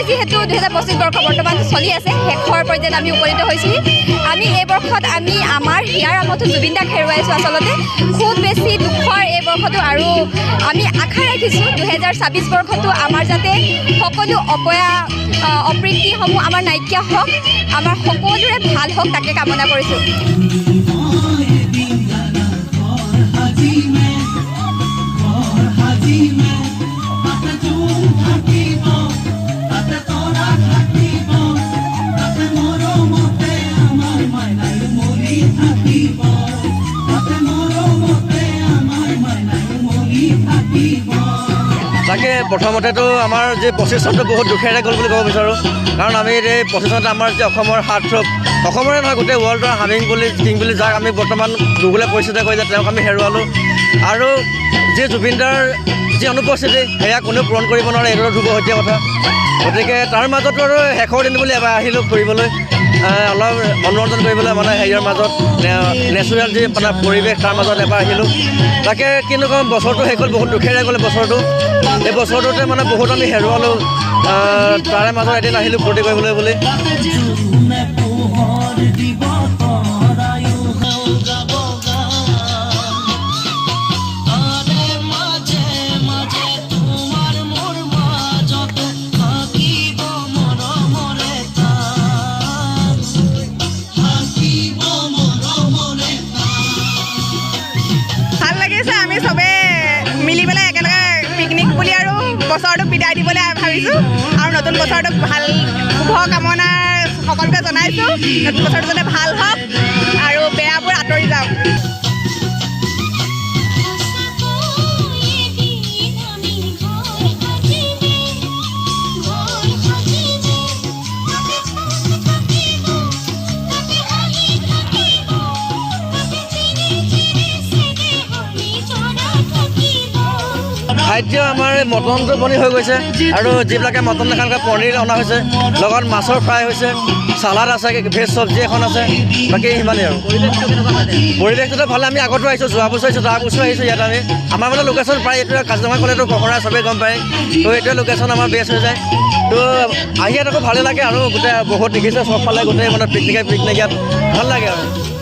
যিহেতু 2025 বৰ্ষ বৰ্তমান চলি আছে শেষৰ পৰ্যায়ত আমি উপনীত হৈছোঁ আমি এই বৰ্ষত আমি আমাৰ হিয়াৰ আমঠু জুবিন দাক হেৰুৱাইছোঁ আচলতে খুব বেছি দুখৰ এই বৰ্ষটো আৰু আমি আশা ৰাখিছোঁ 2026 বৰ্ষটো আমাৰ যাতে সকলো অপ্ৰীতিসমূহ আমাৰ নাইকিয়া হওক আমাৰ সকলোৰে ভাল হওক তাকে কামনা কৰিছোঁ তাকে প্ৰথমতেতো আমাৰ যে 25 চনটো বহুত দুখেৰে গ'ল বুলি ক'ব বিচাৰোঁ কাৰণ আমি এই 25 চনত আমাৰ যে অসমৰ হাৰ্টথ্ৰব অসমৰে নহয় গোটেই ৱৰ্ল্ডৰ হামিং বুলি কিং বুলি যাক আমি বৰ্তমান গুগলে পৰিচিত কৰি যে তেওঁক আমি হেৰুৱালোঁ আৰু যি জুবিনদাৰ যি অনুপস্থিতি সেয়া কোনেও পূৰণ কৰিব নোৱাৰে এইটো ধ্ৰুৱহতীয়া কথা গতিকে তাৰ মাজতো আৰু শেষৰ দিন বুলি এবাৰ আহিলোঁ ফুৰিবলৈ অলপ মনোৰঞ্জন কৰিবলৈ মানে হেৰিয়ৰ মাজত নেচাৰেল যি মানে পৰিৱেশ তাৰ মাজত এবাৰ আহিলোঁ তাকে কিন্তু ক'ম বছৰটো শেষ হ'ল বহুত দুখেৰে গ'লে বছৰটো এই বছৰটোতে মানে বহুত আমি হেৰুৱালোঁ তাৰে মাজত এদিন আহিলোঁ ফূৰ্তি কৰিবলৈ বুলি বছৰটোক বিদায় দিবলৈ ভাবিছোঁ আৰু নতুন বছৰটোক ভাল শুভ কামনা সকলোকে জনাইছোঁ নতুন বছৰটো যাতে ভাল হওক আৰু বেয়াবোৰ আঁতৰি যাওক খাদ্য আমাৰ মটনটো বনি হৈ গৈছে আৰু যিবিলাকে মটন নাখায় পনীৰ অনা হৈছে লগত মাছৰ ফ্ৰাই হৈছে চালাড আছে ভেজ চব্জি এখন আছে বাকী সিমানেই আৰু পৰিৱেশটোতো ভালে আমি আগতো আহিছোঁ যোৱা বছৰ আহিছোঁ তাৰ বছৰ আহিছোঁ ইয়াত আমি আমাৰ মানে লোকেশ্যন প্ৰায় এইটো কাজিৰঙা ক'লেতো কহৰা চবেই গম পায় তো এইটোৱে লোকেশ্যন আমাৰ বেষ্ট হৈ যায় তো আহি ইয়াত আকৌ ভালে লাগে আৰু গোটেই বহুত দেখিছে চবফালে গোটেই মানে পিকনিক ইয়াত ভাল লাগে আৰু